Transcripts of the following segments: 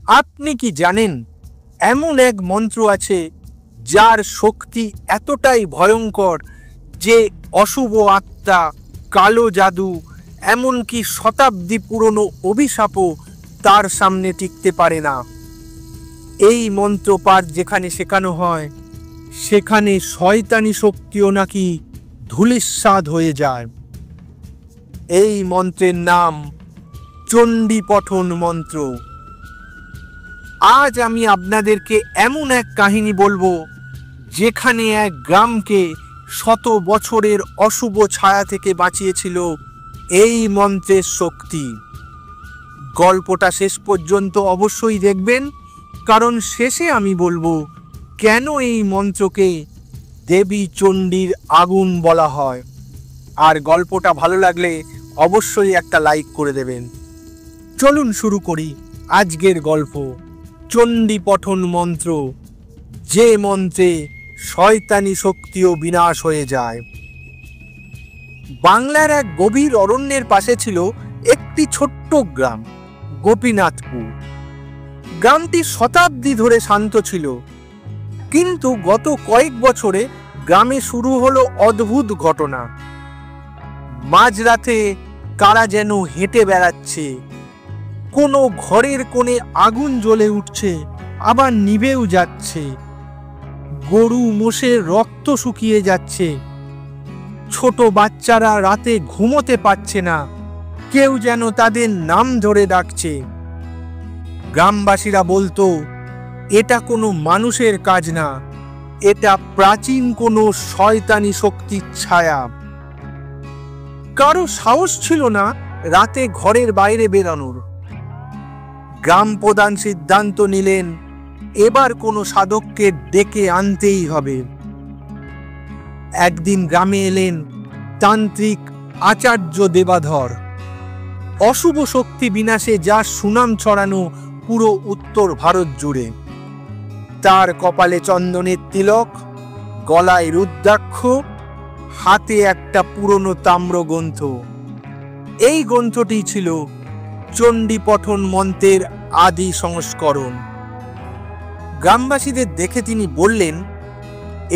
আপনি কি জানেন এমন এক মন্ত্র আছে যার শক্তি এতটাই ভয়ঙ্কর যে অশুভ আত্মা, কালো জাদু, এমনকি শতাব্দী পুরনো অভিশাপও তার সামনে টিকতে পারে না। এই মন্ত্র পাঠ যেখানে শেখানো হয় সেখানে শয়তানি শক্তিও নাকি ধূলিসাৎ হয়ে যায়। এই মন্ত্রের নাম চণ্ডী পঠন মন্ত্র। আজ আমি আপনাদেরকে এমন এক কাহিনী বলবো যেখানে এক গ্রামকে শত বছরের অশুভ ছায়া থেকে বাঁচিয়েছিল এই মন্ত্রের শক্তি। গল্পটা শেষ পর্যন্ত অবশ্যই দেখবেন, কারণ শেষে আমি বলবো কেন এই মন্ত্রকে দেবী চণ্ডীর আগুন বলা হয়। আর গল্পটা ভালো লাগলে অবশ্যই একটা লাইক করে দেবেন। চলুন শুরু করি আজকের গল্প, চণ্ডী পঠন মন্ত্র, যে মন্ত্রে শয়তানি শক্তিও বিনাশ হয়ে যায়। বাংলার এক গভীর অরণ্যের পাশে ছিল একটি ছোট্ট গ্রাম, গোপীনাথপুর। গ্রামটি শতাব্দী ধরে শান্ত ছিল, কিন্তু গত কয়েক বছরে গ্রামে শুরু হলো অদ্ভুত ঘটনা। মাঝরাতে কারা যেন হেঁটে বেড়াচ্ছে, কোনো ঘরের কোণে আগুন জ্বলে উঠছে আবার নিভেও যাচ্ছে, গরু মোষের রক্ত শুকিয়ে যাচ্ছে, ছোট বাচ্চারা রাতে ঘুমোতে পারছে না, কেউ যেন তাদের নাম ধরে ডাকছে। গ্রামবাসীরা বলতো এটা কোনো মানুষের কাজ না, এটা প্রাচীন কোনো শয়তানি শক্তির ছায়া। কারো সাহস ছিল না রাতে ঘরের বাইরে বেরানোর। গ্রাম প্রধান সিদ্ধান্ত নিলেন এবার কোনো সাধককে ডেকে আনতেই হবে। একদিন গ্রামে এলেন তান্ত্রিক আচার্য দেবাধর। অশুভ শক্তি বিনাশে যার সুনাম ছড়ানো পুরো উত্তর ভারত জুড়ে। তার কপালে চন্দনের তিলক, গলায় রুদ্রাক্ষ, হাতে একটা পুরনো তাম্র গ্রন্থ। এই গ্রন্থটি ছিল চণ্ডী পঠন মন্ত্রের আদি সংস্করণ। গ্রামবাসীদের দেখে তিনি বললেন,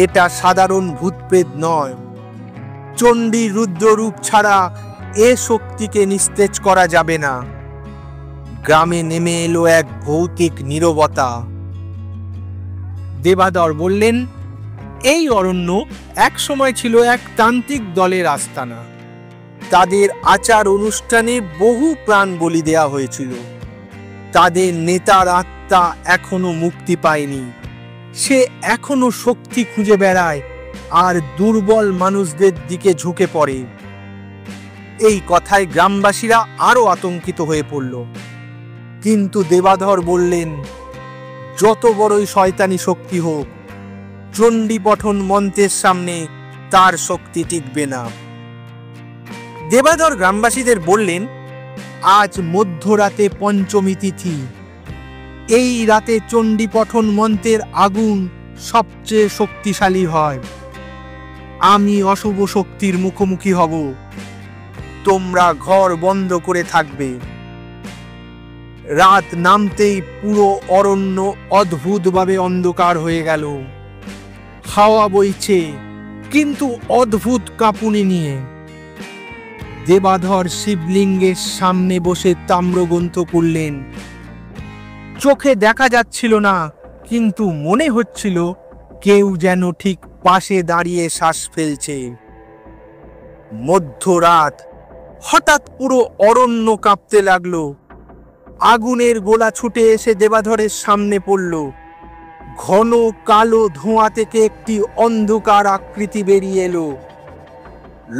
এটা সাধারণ ভূতপ্রেত নয়, চণ্ডীর রুদ্ররূপ ছাড়া এ শক্তিকে নিস্তেজ করা যাবে না। গ্রামে নেমে এলো এক ভৌতিক নীরবতা। দেবাধর বললেন, এই অরণ্য এক সময় ছিল এক তান্ত্রিক দলের আস্তানা। তাদের আচার অনুষ্ঠানে বহু প্রাণ বলি দেয়া হয়েছিল। তাদের নেতার আত্মা এখনো মুক্তি পায়নি, সে এখনো শক্তি খুঁজে বেড়ায় আর দুর্বল মানুষদের দিকে ঝুঁকে পড়ে। এই কথায় গ্রামবাসীরা আরো আতঙ্কিত হয়ে পড়ল। কিন্তু দেবাধর বললেন, যত বড়ই শয়তানি শক্তি হোক, চণ্ডী পঠন মন্ত্রের সামনে তার শক্তি টিকবে না। দেবাধর গ্রামবাসীদের বললেন, আজ মধ্যরাতে পঞ্চমী তিথি। এই রাতে চণ্ডী পঠন মন্ত্রের আগুন সবচেয়ে শক্তিশালী হয়। আমি অশুভ শক্তির মুখোমুখি হব, তোমরা ঘর বন্ধ করে থাকবে। রাত নামতেই পুরো অরণ্য অদ্ভুতভাবে অন্ধকার হয়ে গেল। হাওয়া বইছে, কিন্তু অদ্ভুত কাঁপুনি নিয়ে। দেবাধর শিবলিঙ্গের সামনে বসে তাম্রগ্রন্থ পড়লেন। চোখে দেখা যাচ্ছিল না, কিন্তু মনে হচ্ছিল কেউ যেন ঠিক পাশে দাঁড়িয়ে শ্বাস ফেলছে। মধ্যরাত, হঠাৎ পুরো অরণ্য কাঁপতে লাগলো। আগুনের গোলা ছুটে এসে দেবাধরের সামনে পড়ল। ঘন কালো ধোঁয়া থেকে একটি অন্ধকার আকৃতি বেরিয়ে এলো।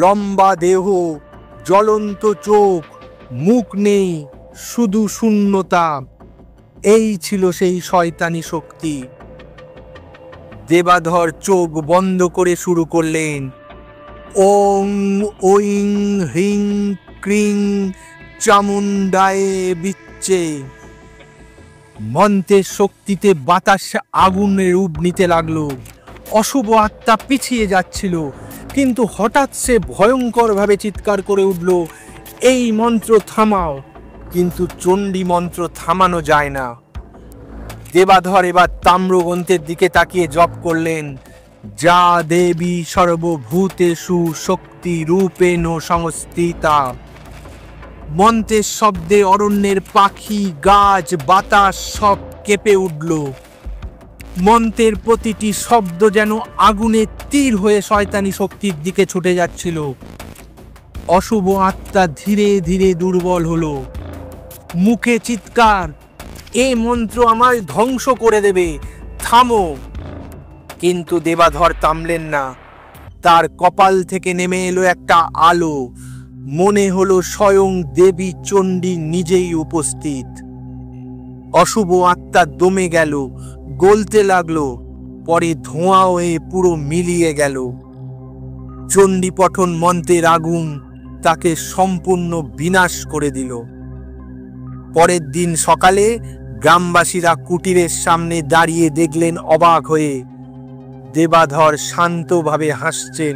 লম্বা দেহ, জ্বলন্ত চোখ, মুখ নেই, শুধু শূন্যতা। এই ছিল সেই শয়তানি শক্তি। দেবাধর চোখ বন্ধ করে শুরু করলেন, ওং ঐং হ্রিং ক্রিং চামুণ্ডায়ে বিচ্চে। মন্ত্রের শক্তিতে বাতাস আগুনের রূপ নিতে লাগলো। অশুভ আত্মা পিছিয়ে যাচ্ছিল, কিন্তু হঠাৎ সে ভয়ঙ্করভাবে চিৎকার করে উঠল, এই মন্ত্র থামাও। কিন্তু চণ্ডী মন্ত্র থামানো যায় না। দেবাধর এবার তাম্রগ্রন্থের দিকে তাকিয়ে জপ করলেন, যা দেবী সর্বভূতেষু শক্তি রূপেণ সংস্থিতা। মন্ত্রের শব্দে অরণ্যের পাখি, গাছ, বাতাস সব কেঁপে উঠল। মন্ত্রের প্রতিটি শব্দ যেন আগুনের তীর হয়ে শয়তানি শক্তির দিকে ছুটে যাচ্ছিল। অশুভ আত্মা ধীরে ধীরে দুর্বল হলো। মুখে চিৎকার, এ মন্ত্র আমায় ধ্বংস করে দেবে, থামো। কিন্তু দেবাধর থামলেন না। তার কপাল থেকে নেমে এলো একটা আলো। মনে হলো স্বয়ং দেবী চণ্ডী নিজেই উপস্থিত। অশুভ আত্মা দমে গেল, গলতে লাগলো, পরে ধোঁয়া হয়ে পুরো মিলিয়ে গেল। চণ্ডী পঠন মন্ত্রের আগুন তাকে সম্পূর্ণ বিনাশ করে দিল। পরের দিন সকালে গ্রামবাসীরা কুটিরের সামনে দাঁড়িয়ে দেখলেন অবাক হয়ে দেবাধর শান্তভাবে হাসছেন।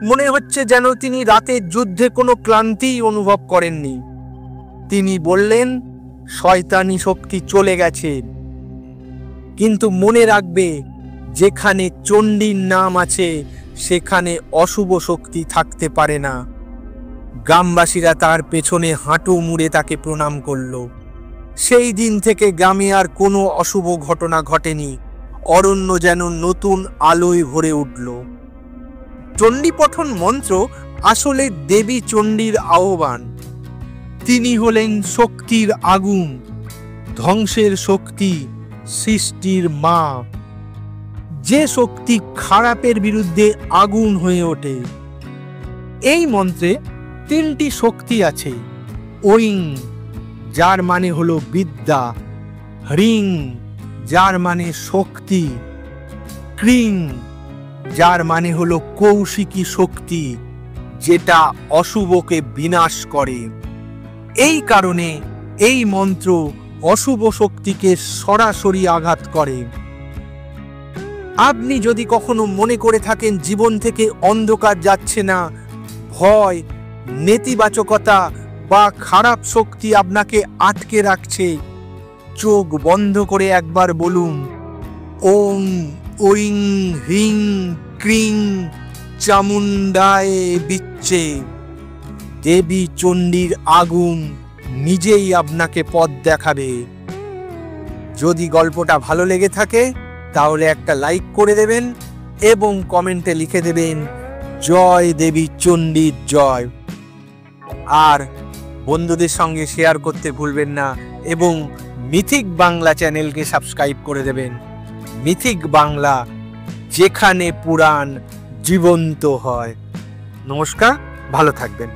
মনে হচ্ছে যেন তিনি রাতের যুদ্ধে কোনো ক্লান্তি অনুভব করেননি। তিনি বললেন, শয়তানি শক্তি চলে গেছে, কিন্তু মনে রাখবে, যেখানে চণ্ডীর নাম আছে সেখানে অশুভ শক্তি থাকতে পারে না। গ্রামবাসীরা তার পেছনে হাঁটু মুড়ে তাকে প্রণাম করল। সেই দিন থেকে গ্রামে আর কোনো অশুভ ঘটনা ঘটেনি। অরণ্য যেন নতুন আলোয় ভরে উঠল। চণ্ডী পঠন মন্ত্র আসলে দেবী চণ্ডীর আহ্বান। তিনি হলেন শক্তির আগুন, ধ্বংসের শক্তি, সৃষ্টির মা। যে শক্তি খারাপের বিরুদ্ধে আগুন হয়ে ওঠে। এই মন্ত্রে 3টি শক্তি আছে। ঐং, যার মানে হলো বিদ্যা, হ্রিং, যার মানে শক্তি, ক্রিং, যার মানে হলো কৌশিকী শক্তি, যেটা অশুভকে বিনাশ করে। এই কারণে এই মন্ত্র অশুভ শক্তিকে সরাসরি আঘাত করে। আপনি যদি কখনো মনে করে থাকেন জীবন থেকে অন্ধকার যাচ্ছে না, ভয়, নেতিবাচকতা বা খারাপ শক্তি আপনাকে আটকে রাখছে, চোখ বন্ধ করে একবার বলুন, ওং ঐং হ্রিং ক্রিং চামুণ্ডায় বিচ্ছে। দেবী চণ্ডীর আগুন নিজেই আপনাকে পথ দেখাবে। যদি গল্পটা ভালো লেগে থাকে তাহলে একটা লাইক করে দেবেন এবং কমেন্টে লিখে দেবেন, জয় দেবী চণ্ডীর জয়। আর বন্ধুদের সঙ্গে শেয়ার করতে ভুলবেন না এবং মিথিক বাংলা চ্যানেলকে সাবস্ক্রাইব করে দেবেন। মিথিক বাংলা, যেখানে পুরাণ জীবন্ত হয়। নমস্কার, ভালো থাকবেন।